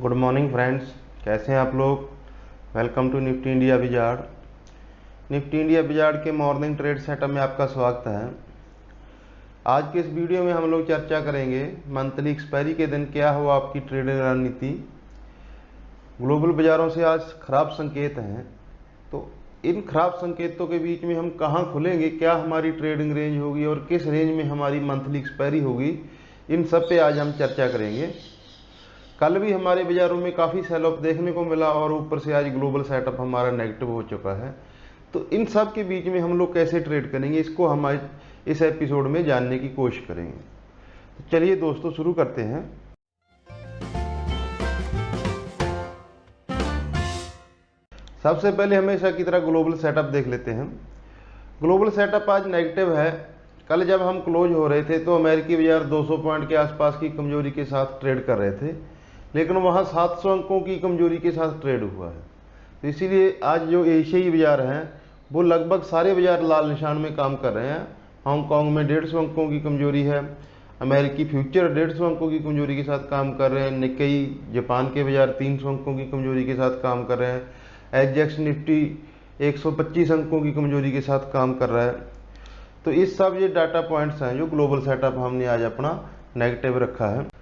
Good morning friends, कैसे हैं आप लोग। Welcome to Nifty India Wizard. Nifty India Wizard के मॉर्निंग ट्रेड सेटअप में आपका स्वागत है। आज के इस वीडियो में हम लोग चर्चा करेंगे मंथली एक्सपायरी के दिन क्या हुआ आपकी ट्रेडिंग रणनीति। ग्लोबल बाज़ारों से आज खराब संकेत हैं, तो इन खराब संकेतों के बीच में हम कहाँ खुलेंगे, क्या हमारी ट्रेडिंग रेंज होगी और किस रेंज में हमारी मंथली एक्सपायरी होगी, इन सब पे आज हम चर्चा करेंगे। कल भी हमारे बाज़ारों में काफ़ी सेल ऑफ देखने को मिला और ऊपर से आज ग्लोबल सेटअप हमारा नेगेटिव हो चुका है। तो इन सब के बीच में हम लोग कैसे ट्रेड करेंगे, इसको हम आज इस एपिसोड में जानने की कोशिश करेंगे। तो चलिए दोस्तों शुरू करते हैं। सबसे पहले हमेशा की तरह ग्लोबल सेटअप देख लेते हैं। ग्लोबल सेटअप आज नेगेटिव है। कल जब हम क्लोज हो रहे थे तो अमेरिकी बाजार 200 पॉइंट के आसपास की कमजोरी के साथ ट्रेड कर रहे थे, लेकिन वहाँ 700 अंकों की कमजोरी के साथ ट्रेड हुआ है। तो इसीलिए आज जो एशियाई बाजार हैं वो लगभग सारे बाजार लाल निशान में काम कर रहे हैं। हांगकांग में 150 अंकों की कमजोरी है, अमेरिकी फ्यूचर 150 अंकों की कमजोरी के साथ काम कर रहे हैं, निक्केई जापान के बाजार 300 अंकों की कमजोरी के साथ काम कर रहे हैं, एसजेएक्स निफ्टी 125 अंकों की कमजोरी के साथ काम कर रहा है। तो इस सब ये डाटा पॉइंट्स हैं जो ग्लोबल सेटअप हमने आज अपना नेगेटिव रखा है।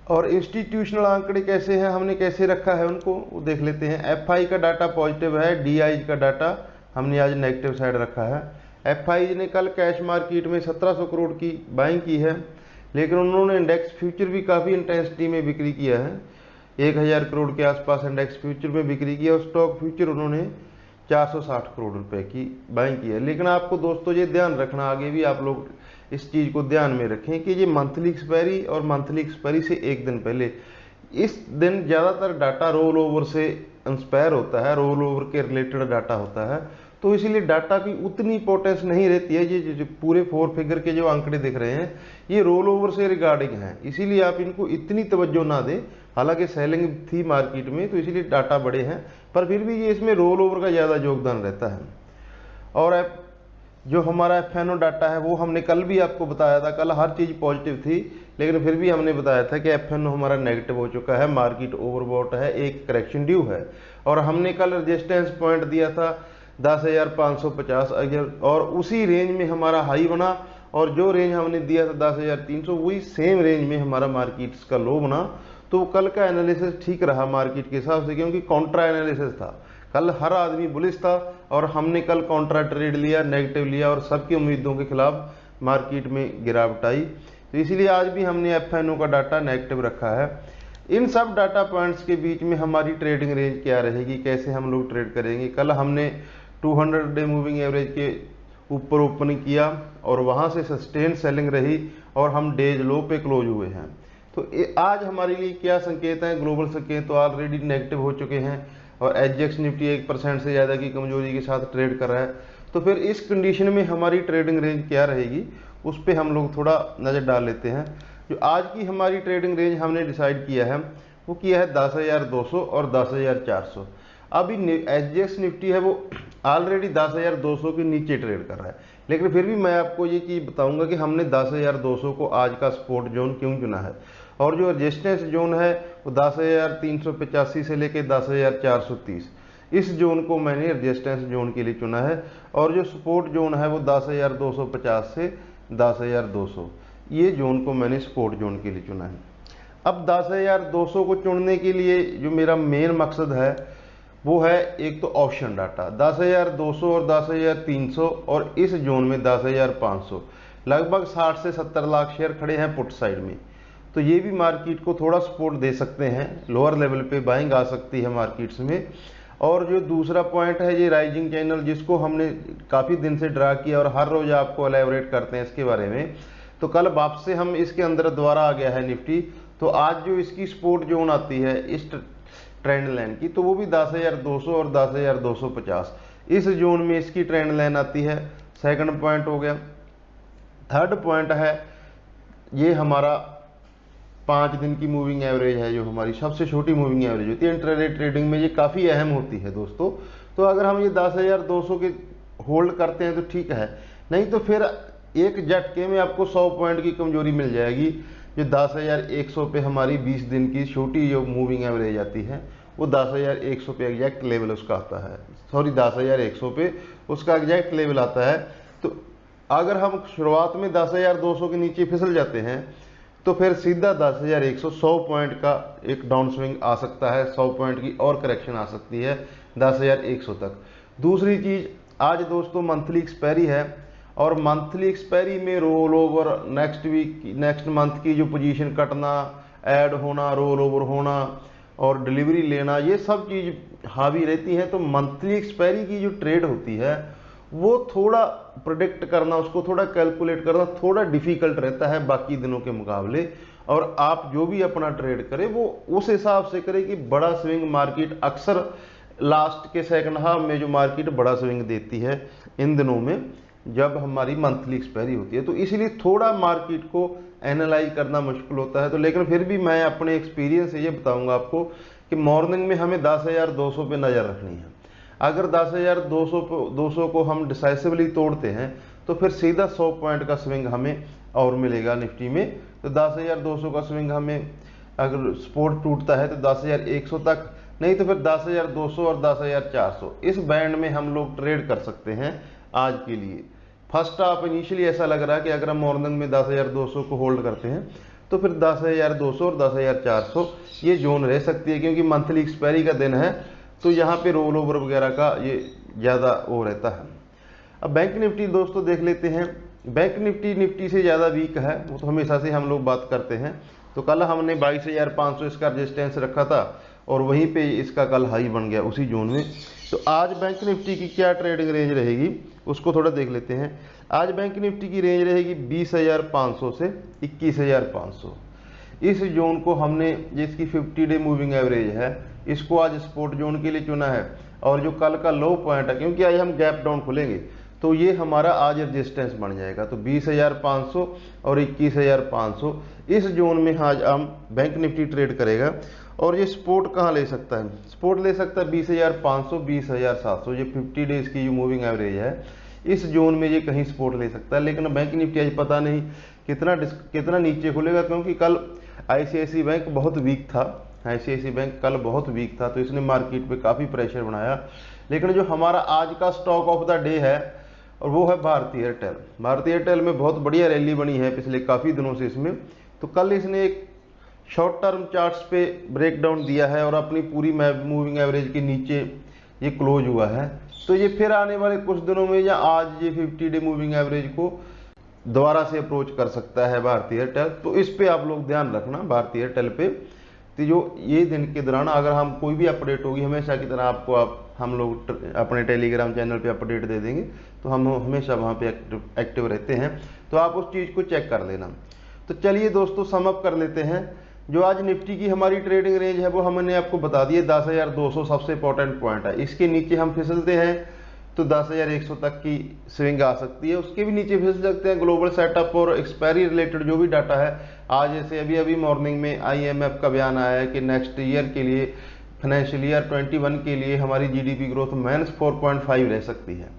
और इंस्टीट्यूशनल आंकड़े कैसे हैं, हमने कैसे रखा है उनको वो देख लेते हैं। एफआई का डाटा पॉजिटिव है, डीआई का डाटा हमने आज नेगेटिव साइड रखा है। एफआई ने कल कैश मार्केट में 1700 करोड़ की बाइंग की है, लेकिन उन्होंने इंडेक्स फ्यूचर भी काफ़ी इंटेंसिटी में बिक्री किया है। 1000 करोड़ के आसपास इंडेक्स फ्यूचर में बिक्री किया और स्टॉक फ्यूचर उन्होंने 460 करोड़ रुपए की बाइंग की है। लेकिन आपको दोस्तों ये ध्यान रखना, आगे भी आप लोग इस चीज़ को ध्यान में रखें कि ये मंथली एक्सपायरी और मंथली एक्सपायरी से एक दिन पहले, इस दिन ज़्यादातर डाटा रोल ओवर से इंस्पायर होता है, रोल ओवर के रिलेटेड डाटा होता है। तो इसीलिए डाटा की उतनी इंपॉर्टेंस नहीं रहती है। ये जो पूरे 4 फिगर के जो आंकड़े दिख रहे हैं ये रोल ओवर से रिगार्डिंग हैं, इसीलिए आप इनको इतनी तवज्जो ना दें। हालांकि सेलिंग थी मार्केट में तो इसीलिए डाटा बड़े हैं, पर फिर भी ये इसमें रोल ओवर का ज़्यादा योगदान रहता है। और जो हमारा एफएनओ डाटा है वो हमने कल भी आपको बताया था। कल हर चीज़ पॉजिटिव थी, लेकिन फिर भी हमने बताया था कि एफएनओ हमारा नेगेटिव हो चुका है, मार्केट ओवरबॉट है, एक करेक्शन ड्यू है। और हमने कल रेजिस्टेंस पॉइंट दिया था 10,550 और उसी रेंज में हमारा हाई बना, और जो रेंज हमने दिया था 10,300 वही सेम रेंज में हमारा मार्केट का लो बना। तो कल का एनालिसिस ठीक रहा मार्केट के हिसाब से, क्योंकि काउंट्रा एनालिसिस था। कल हर आदमी बुलिश था और हमने कल काउंट्रा ट्रेड लिया, नेगेटिव लिया और सबकी उम्मीदों के खिलाफ मार्केट में गिरावट आई। तो इसीलिए आज भी हमने एफएनओ का डाटा नेगेटिव रखा है। इन सब डाटा पॉइंट्स के बीच में हमारी ट्रेडिंग रेंज क्या रहेगी, कैसे हम लोग ट्रेड करेंगे। कल हमने 200 डे मूविंग एवरेज के ऊपर ओपनिंग किया और वहाँ से सस्टेन सेलिंग रही और हम डेज लो पे क्लोज हुए हैं। तो आज हमारे लिए क्या संकेत हैं, ग्लोबल संकेत तो ऑलरेडी नेगेटिव हो चुके हैं और एसजेएक्स निफ्टी 1% से ज़्यादा की कमजोरी के साथ ट्रेड कर रहा है। तो फिर इस कंडीशन में हमारी ट्रेडिंग रेंज क्या रहेगी उस पर हम लोग थोड़ा नज़र डाल लेते हैं। जो आज की हमारी ट्रेडिंग रेंज हमने डिसाइड किया है वो किया है 10,200 और 10,400। अभी एसजेएक्स निफ्टी है वो ऑलरेडी 10,200 के नीचे ट्रेड कर रहा है, लेकिन फिर भी मैं आपको ये चीज़ बताऊंगा कि हमने 10,200 को आज का सपोर्ट जोन क्यों चुना है। और जो रेजिस्टेंस जोन है वो 10,385 से लेकर 10,430, इस जोन को मैंने रेजिस्टेंस जोन के लिए चुना है। और जो सपोर्ट जोन है वो 10,250 से 10,200, ये जोन को मैंने सपोर्ट जोन के लिए चुना है। अब 10,200 को चुनने के लिए जो मेरा मेन मकसद है वो है एक तो ऑप्शन डाटा 10,200 और 10,300 और इस जोन में 10,500, लगभग 60 से 70 लाख शेयर खड़े हैं पुट साइड में। तो ये भी मार्केट को थोड़ा सपोर्ट दे सकते हैं, लोअर लेवल पे बाइंग आ सकती है मार्केट्स में। और जो दूसरा पॉइंट है ये राइजिंग चैनल, जिसको हमने काफ़ी दिन से ड्रा किया और हर रोज़ आपको एलेबोरेट करते हैं इसके बारे में। तो कल वापस से हम इसके अंदर दोबारा आ गया है निफ्टी। तो आज जो इसकी सपोर्ट जोन आती है इस ट्रेंड लाइन की, तो वो भी 10,200 और 10,250, इस जोन में इसकी ट्रेंड लाइन आती है। सेकंड पॉइंट हो गया। थर्ड पॉइंट है ये हमारा 5 दिन की मूविंग एवरेज है, जो हमारी सबसे छोटी मूविंग एवरेज होती है इंट्राडे ट्रेडिंग में, ये काफ़ी अहम होती है दोस्तों। तो अगर हम ये 10,200 के होल्ड करते हैं तो ठीक है, नहीं तो फिर एक झटके में आपको 100 पॉइंट की कमजोरी मिल जाएगी। जो 10,100 पे हमारी 20 दिन की छोटी जो मूविंग एवरेज आती है, वो 10,100 पे एग्जैक्ट लेवल उसका आता है। सॉरी 10,100 पे उसका एग्जैक्ट लेवल आता है। तो अगर हम शुरुआत में 10,200 के नीचे फिसल जाते हैं तो फिर सीधा 10,100 100 पॉइंट का एक डाउन स्विंग आ सकता है, 100 पॉइंट की और करेक्शन आ सकती है 10,100 तक। दूसरी चीज, आज दोस्तों मंथली एक्सपायरी है और मंथली एक्सपायरी में roll over, next week next month की जो पोजीशन कटना, ऐड होना, रोल ओवर होना और डिलीवरी लेना, ये सब चीज हावी रहती है। तो मंथली एक्सपायरी की जो ट्रेड होती है वो थोड़ा प्रोडिक्ट करना, उसको थोड़ा कैलकुलेट करना थोड़ा डिफिकल्ट रहता है बाकी दिनों के मुकाबले। और आप जो भी अपना ट्रेड करें वो उस हिसाब से करें कि बड़ा स्विंग मार्केट अक्सर लास्ट के सेकंड हाफ में जो मार्केट बड़ा स्विंग देती है इन दिनों में जब हमारी मंथली एक्सपायरी होती है, तो इसलिए थोड़ा मार्केट को एनालाइज करना मुश्किल होता है। तो लेकिन फिर भी मैं अपने एक्सपीरियंस से ये बताऊंगा आपको कि मॉर्निंग में हमें 10,200 पे नज़र रखनी है। अगर 10,200 को हम डिसाइसिवली तोड़ते हैं तो फिर सीधा 100 पॉइंट का स्विंग हमें और मिलेगा निफ्टी में। तो 10,200 का स्विंग हमें अगर सपोर्ट टूटता है तो 10,100 तक, नहीं तो फिर 10,200 और 10,400 इस बैंड में हम लोग ट्रेड कर सकते हैं आज के लिए। फर्स्ट हाफ इनिशियली ऐसा लग रहा है कि अगर हम मॉर्निंग में 10,200 को होल्ड करते हैं तो फिर 10,200 और 10,400 ये जोन रह सकती है, क्योंकि मंथली एक्सपायरी का दिन है तो यहाँ पे रोल ओवर वगैरह का ये ज़्यादा वो रहता है। अब बैंक निफ्टी दोस्तों देख लेते हैं। बैंक निफ्टी से ज़्यादा वीक है, वो तो हमेशा से हम लोग बात करते हैं। तो कल हमने 22,500 इसका रेजिस्टेंस रखा था और वहीं पे इसका कल हाई बन गया उसी जोन में। तो आज बैंक निफ्टी की क्या ट्रेडिंग रेंज रहेगी उसको थोड़ा देख लेते हैं। आज बैंक निफ्टी की रेंज रहेगी 20,500 से 21,500। इस जोन को हमने, जिसकी 50 डे मूविंग एवरेज है, इसको आज सपोर्ट जोन के लिए चुना है। और जो कल का लो पॉइंट है, क्योंकि आज हम गैप डाउन खुलेंगे तो ये हमारा आज रेजिस्टेंस बन जाएगा। तो 20,500 और 21,500 इस जोन में आज हम बैंक निफ्टी ट्रेड करेगा। और ये सपोर्ट कहाँ ले सकता है? सपोर्ट ले सकता है 20,500 20,700, ये 50 डेज की जो मूविंग एवरेज है इस जोन में ये कहीं सपोर्ट ले सकता है। लेकिन बैंक निफ्टी आज पता नहीं कितना नीचे खुलेगा, क्योंकि कल ICICI बैंक बहुत वीक था। ICICI बैंक कल बहुत वीक था तो इसने मार्केट पे काफ़ी प्रेशर बनाया। लेकिन जो हमारा आज का स्टॉक ऑफ द डे है और वो है भारती एयरटेल। भारती एयरटेल में बहुत बढ़िया रैली बनी है पिछले काफ़ी दिनों से इसमें। तो कल इसने एक शॉर्ट टर्म चार्ट्स पे ब्रेक डाउन दिया है और अपनी पूरी मूविंग एवरेज के नीचे ये क्लोज हुआ है। तो ये फिर आने वाले कुछ दिनों में या आज ये 50 डे मूविंग एवरेज को दोबारा से अप्रोच कर सकता है भारती एयरटेल। तो इस पे आप लोग ध्यान रखना भारती एयरटेल पे। तो जो ये दिन के दौरान अगर हम कोई भी अपडेट होगी हमेशा की तरह आपको हम लोग अपने टेलीग्राम चैनल पे अपडेट दे देंगे। तो हम हमेशा वहाँ पे एक्टिव रहते हैं, तो आप उस चीज़ को चेक कर लेना। तो चलिए दोस्तों सम अप कर लेते हैं। जो आज निफ्टी की हमारी ट्रेडिंग रेंज है वो हमने आपको बता दी है। 10,200 सबसे इंपॉर्टेंट पॉइंट है। इसके नीचे हम फिसलते हैं तो 10,100 तक की स्विंग आ सकती है। उसके भी नीचे फिसल सकते हैं। ग्लोबल सेटअप और एक्सपायरी रिलेटेड जो भी डाटा है, आज जैसे अभी मॉर्निंग में IMF का बयान आया है कि नेक्स्ट ईयर के लिए, फाइनेंशियल ईयर 21 के लिए हमारी GDP ग्रोथ -4.5 रह सकती है।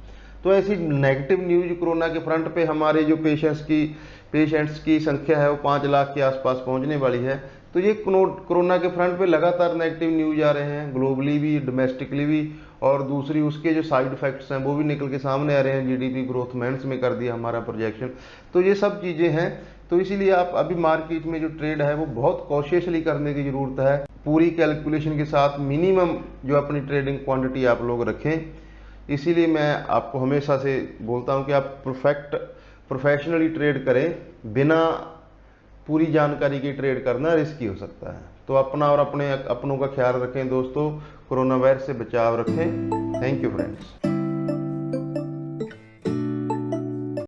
तो ऐसी नेगेटिव न्यूज कोरोना के फ्रंट पे हमारे जो पेशेंट्स की संख्या है वो 5 लाख के आसपास पहुंचने वाली है। तो ये कोरोना के फ्रंट पे लगातार नेगेटिव न्यूज आ रहे हैं, ग्लोबली भी डोमेस्टिकली भी, और दूसरी उसके जो साइड इफेक्ट्स हैं वो भी निकल के सामने आ रहे हैं। GDP ग्रोथ माइनस में कर दिया हमारा प्रोजेक्शन। तो ये सब चीज़ें हैं। तो इसीलिए आप अभी मार्केट में जो ट्रेड है वो बहुत कॉशियसली करने की ज़रूरत है। पूरी कैलकुलेशन के साथ मिनिमम जो अपनी ट्रेडिंग क्वांटिटी आप लोग रखें। इसीलिए मैं आपको हमेशा से बोलता हूँ कि आप प्रोफेशनली ट्रेड करें। बिना पूरी जानकारी की ट्रेड करना रिस्की हो सकता है। तो अपना और अपनों का ख्याल रखें दोस्तों। कोरोना वायरस से बचाव रखें। Thank you friends.